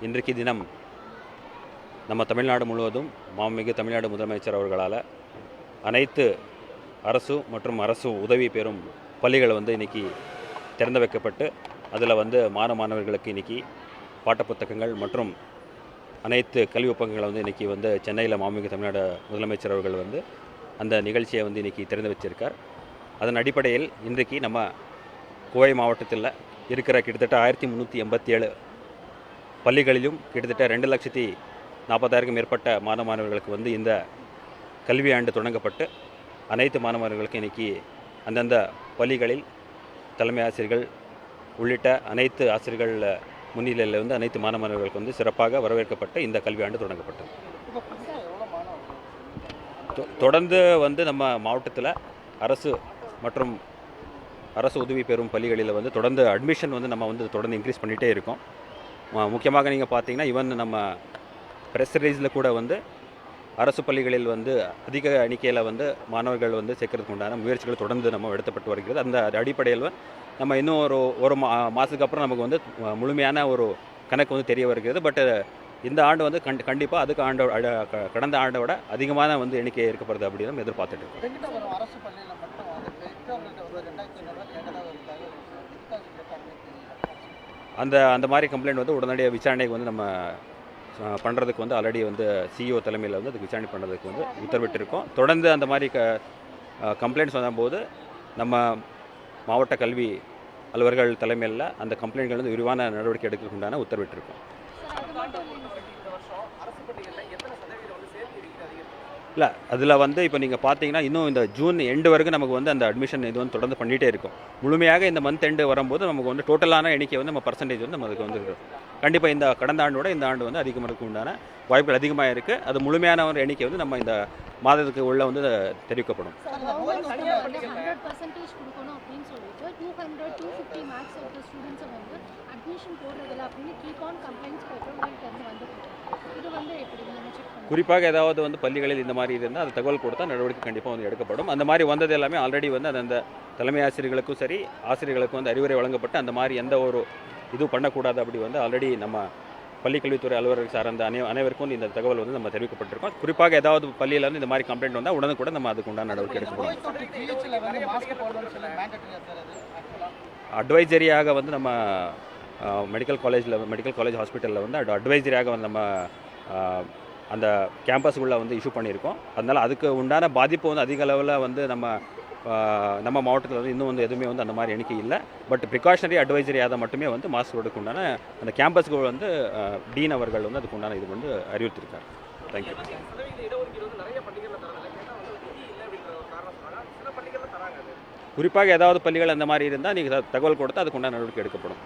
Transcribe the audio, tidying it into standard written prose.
இன்றைக்கு தினம் நம்ம தமிழ்நாடு முழுவதும் மாண்புமிகு தமிழ்நாடு முதலமைச்சர் அவர்களால் அனைத்து அரசு மற்றும் அரசு உதவி பெறும் பள்ளிகள் இன்றைக்கி திறந்து வைக்கப்பட்டு அதில் மாணவர்களுக்கு இன்றைக்கி பாட்டப்புத்தகங்கள் மற்றும் அனைத்து கல்வி ஒப்பந்தங்களை இன்றைக்கி சென்னையில் மாண்புமிகு தமிழ்நாடு முதலமைச்சர் அவர்கள் அந்த நிகழ்ச்சியை இன்றைக்கி திறந்து வச்சிருக்கார். அதன் அடிப்படையில் இன்றைக்கு நம்ம கோவை மாவட்டத்தில் இருக்கிற கிட்டத்தட்ட 1387 பள்ளிகளிலும் கிட்டத்தட்ட 2,40,000க்கும் மேற்பட்ட மாணவர்களுக்கு இந்த கல்வி ஆண்டு தொடங்கப்பட்டு அனைத்து மாணவர்களுக்கும் இன்றைக்கி அந்தந்த பள்ளிகளில் தலைமை ஆசிரியர்கள் உள்ளிட்ட அனைத்து ஆசிரியர்கள் முன்னிலையில் அனைத்து மாணவர்களுக்கு சிறப்பாக வரவேற்கப்பட்டு இந்த கல்வி ஆண்டு தொடங்கப்பட்டது. தொடர்ந்து நம்ம மாவட்டத்தில் அரசு மற்றும் அரசு உதவி பெறும் பள்ளிகளில் தொடர்ந்து அட்மிஷன் நம்ம தொடர்ந்து இன்க்ரீஸ் பண்ணிகிட்டே இருக்கோம். முக்கியமாக நீங்கள் பார்த்தீங்கன்னா ஈவன் நம்ம ப்ரெஸ் ரிலீஸில் கூட அரசு பள்ளிகளில் அதிக எண்ணிக்கையில் மாணவர்கள் சேர்க்கறதுக்கு உண்டான முயற்சிகள் தொடர்ந்து நம்ம எடுத்தப்பட்டு வருகிறது. அந்த அடிப்படையில் நம்ம இன்னும் ஒரு மாதத்துக்கு அப்புறம் நமக்கு முழுமையான ஒரு கணக்கு தெரிய வருகிறது. பட் இந்த ஆண்டு கண்டிப்பாக அதுக்கு கடந்த ஆண்டை விட அதிகமான எண்ணிக்கை இருக்கப்படுது அப்படின்னு நம்ம எதிர்பார்த்துட்டு இருக்கோம். அந்த மாதிரி கம்ப்ளைண்ட் உடனடியாக விசாரணைக்கு நம்ம பண்ணுறதுக்கு ஆல்ரெடி சிஇஓ தலைமையில் அதுக்கு விசாரணை பண்ணுறதுக்கு உத்தரவிட்டிருக்கோம். தொடர்ந்து அந்த மாதிரி கம்ப்ளைண்ட்ஸ் வரும்போது நம்ம மாவட்ட கல்வி அலுவலர்கள் தலைமையில் அந்த கம்ப்ளைண்ட்கள் விரிவான நடவடிக்கை எடுக்கிறதுக்கு உண்டான உத்தரவிட்டிருக்கோம். இல்லை அதில் இப்போ நீங்கள் பார்த்தீங்கன்னா இன்னும் இந்த ஜூன் எண்டு வரைக்கும் நமக்கு அந்த அட்மிஷன் இது தொடர்ந்து பண்ணிகிட்டே இருக்கும். முழுமையாக இந்த மந்த் எண்டு வரும்போது நமக்கு டோட்டலான எண்ணிக்கை நம்ம பர்சன்டேஜ் நம்ம அதுக்கு கண்டிப்பாக இந்த கடந்த ஆண்டோட இந்த ஆண்டு அதிகமாக உண்டான வாய்ப்புகள் அதிகமாக இருக்குது. அது முழுமையான ஒரு எண்ணிக்கை நம்ம இந்த மாதத்துக்கு உள்ள தெரிவிக்கப்படும். குறிப்பாக ஏதாவது பள்ளிகளில் இந்த மாதிரி இருந்தால் அது தகவல் கொடுத்தா நடவடிக்கை கண்டிப்பாக எடுக்கப்படும். அந்த மாதிரி வந்தது எல்லாமே ஆல்ரெடி அந்த தலைமை ஆசிரியர்களுக்கும் சரி ஆசிரியர்களுக்கும் அறிவுரை வழங்கப்பட்டு அந்த மாதிரி எந்த ஒரு இது பண்ணக்கூடாது அப்படி ஆல்ரெடி நம்ம பள்ளிக்கல்வித்துறை அலுவலர்கள் சார்ந்த அனைவருக்கும் இந்த தகவல் நம்ம தெரிவிக்கப்பட்டிருக்கோம். குறிப்பாக ஏதாவது பள்ளியில் இந்த மாதிரி கம்ப்ளைண்ட் வந்தால் உடனுக்குடன் நம்ம அதுக்கு உண்டான நடவடிக்கை எடுக்கப்படும். அட்வைசரியாக நம்ம மெடிக்கல் காலேஜ் ஹாஸ்பிட்டலில் அட்வைசரியாக நம்ம அந்த கேம்பஸுக்குள்ளே இஷ்யூ பண்ணியிருக்கோம். அதனால் அதுக்கு உண்டான பாதிப்பு அதிக அளவில் நம்ம மாவட்டத்தில் இன்னும் எதுவுமே அந்த மாதிரி எண்ணிக்கை இல்லை. பட் ப்ரிகாஷனரி அட்வைசரியாக மட்டுமே மாஸ்க் போடுறதுக்கு உண்டான அந்த கேம்பஸுக்கு டீன் அவர்கள் அதுக்கு உண்டான இது அறிவுறுத்திருக்கார். தேங்க்யூ. குறிப்பாக ஏதாவது பள்ளிகள் அந்த மாதிரி இருந்தால் நீங்கள் தகவல் கொடுத்து அதுக்கு உண்டான நடவடிக்கை எடுக்கப்படும்.